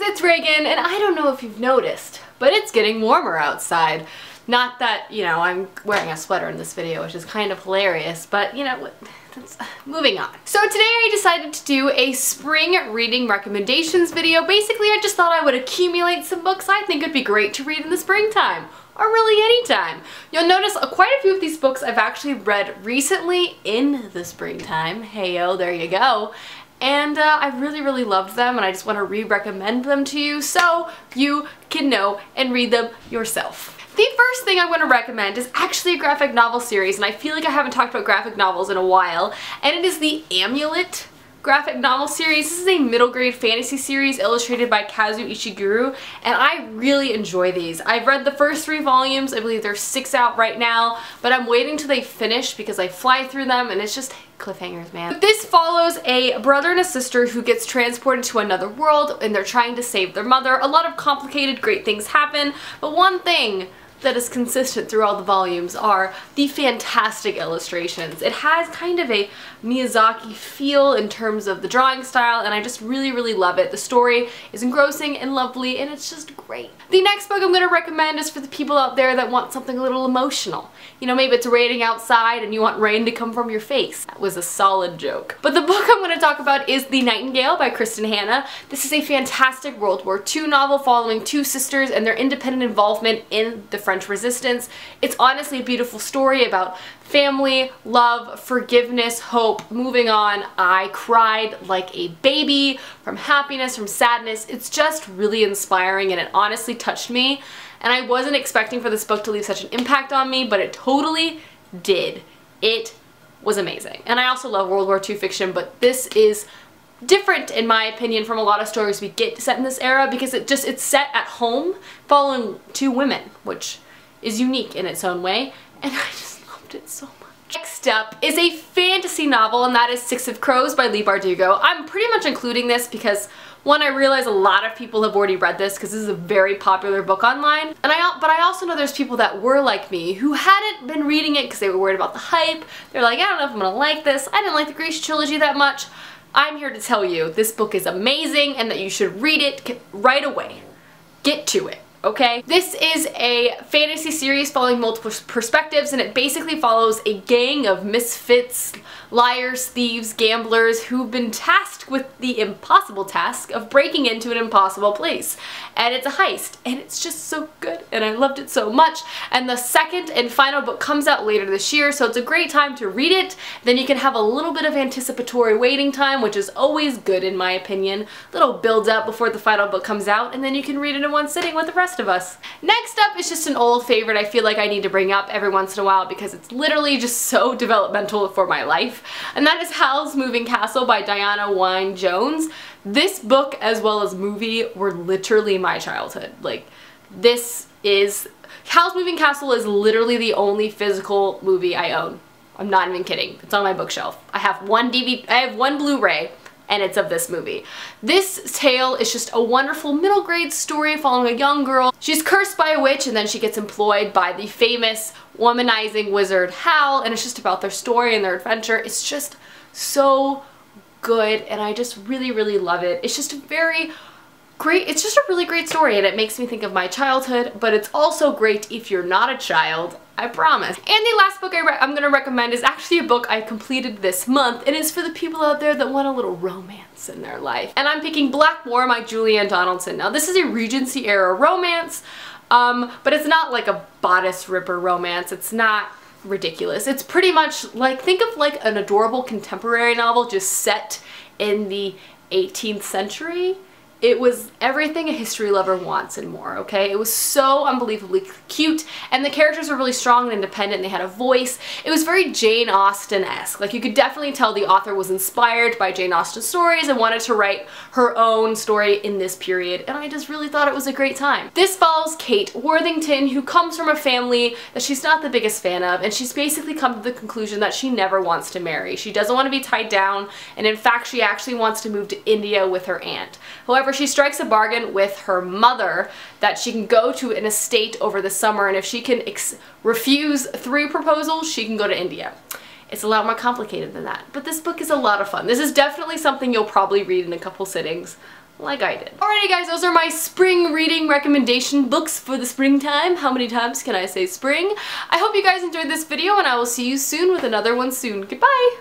it's Reagan, and I don't know if you've noticed, but it's getting warmer outside. Not that, you know, I'm wearing a sweater in this video, which is kind of hilarious, but, you know, moving on. So today I decided to do a spring reading recommendations video. Basically, I just thought I would accumulate some books I think would be great to read in the springtime, or really anytime. You'll notice quite a few of these books I've actually read recently in the springtime. Heyo, there you go. And I really loved them, and I just want to re-recommend them to you so you can know and read them yourself. The first thing I'm going to recommend is actually a graphic novel series, and I feel like I haven't talked about graphic novels in a while, and it is the Amulet graphic novel series. This is a middle grade fantasy series illustrated by Kazu Ishiguro, and I really enjoy these. I've read the first 3 volumes, I believe there's 6 out right now, but I'm waiting till they finish because I fly through them and it's just cliffhangers, man. But this follows a brother and a sister who gets transported to another world and they're trying to save their mother. A lot of complicated, great things happen, but one thing that is consistent through all the volumes are the fantastic illustrations. It has kind of a Miyazaki feel in terms of the drawing style, and I just really love it. The story is engrossing and lovely, and it's just great. The next book I'm going to recommend is for the people out there that want something a little emotional. You know, maybe it's raining outside and you want rain to come from your face. That was a solid joke. But the book I'm going to talk about is The Nightingale by Kristen Hanna. This is a fantastic World War II novel following 2 sisters and their independent involvement in the French Resistance. It's honestly a beautiful story about family, love, forgiveness, hope, moving on. I cried like a baby from happiness, from sadness. It's just really inspiring, and it honestly touched me. And I wasn't expecting for this book to leave such an impact on me, but it totally did. It was amazing. And I also love World War II fiction, but this is different in my opinion from a lot of stories we get set in this era, because it's set at home following 2 women, which is unique in its own way, and I just loved it so much. Next up is a fantasy novel, and that is Six of Crows by Leigh Bardugo. I'm pretty much including this because, one, I realize a lot of people have already read this because this is a very popular book online, and but I also know there's people that were like me who hadn't been reading it because they were worried about the hype. They're like, I don't know if I'm gonna like this. I didn't like the Gracie trilogy that much. I'm here to tell you this book is amazing and that you should read it right away. Get to it. Okay? This is a fantasy series following multiple perspectives, and it basically follows a gang of misfits, liars, thieves, gamblers who've been tasked with the impossible task of breaking into an impossible place. And it's a heist, and it's just so good, and I loved it so much. And the second and final book comes out later this year, so it's a great time to read it. Then you can have a little bit of anticipatory waiting time, which is always good in my opinion. Little build up before the final book comes out, and then you can read it in one sitting with the rest of us. Next up is just an old favorite I feel like I need to bring up every once in a while because it's literally just so developmental for my life, and that is Hals Moving Castle by Diana Wynne Jones. This book as well as movie were literally my childhood. Like, this is... Hals Moving Castle is literally the only physical movie I own. I'm not even kidding. It's on my bookshelf. I have one DVD, I have one Blu-ray, and it's of this movie. This tale is just a wonderful middle grade story following a young girl. She's cursed by a witch, and then she gets employed by the famous womanizing wizard Hal, and it's just about their story and their adventure. It's just so good, and I just really love it. It's just a very great, it's just a really great story, and it makes me think of my childhood, but it's also great if you're not a child, I promise. And the last book I'm going to recommend is actually a book I completed this month. It is for the people out there that want a little romance in their life. And I'm picking Blackmore by Julianne Donaldson. Now, this is a Regency era romance, but it's not like a bodice ripper romance. It's not ridiculous. It's pretty much like, think of like an adorable contemporary novel just set in the 18th century. It was everything a history lover wants and more, okay? It was so unbelievably cute, and the characters were really strong and independent, and they had a voice. It was very Jane Austen-esque. Like, you could definitely tell the author was inspired by Jane Austen's stories and wanted to write her own story in this period, and I just really thought it was a great time. This follows Kate Worthington, who comes from a family that she's not the biggest fan of, and she's basically come to the conclusion that she never wants to marry. She doesn't want to be tied down, and in fact, she actually wants to move to India with her aunt. However, she strikes a bargain with her mother that she can go to an estate over the summer, and if she can refuse 3 proposals, she can go to India. It's a lot more complicated than that, but this book is a lot of fun. This is definitely something you'll probably read in a couple sittings. like I did. Alrighty guys, those are my spring reading recommendation books for the springtime. How many times can I say spring? I hope you guys enjoyed this video, and I will see you soon with another one soon. Goodbye!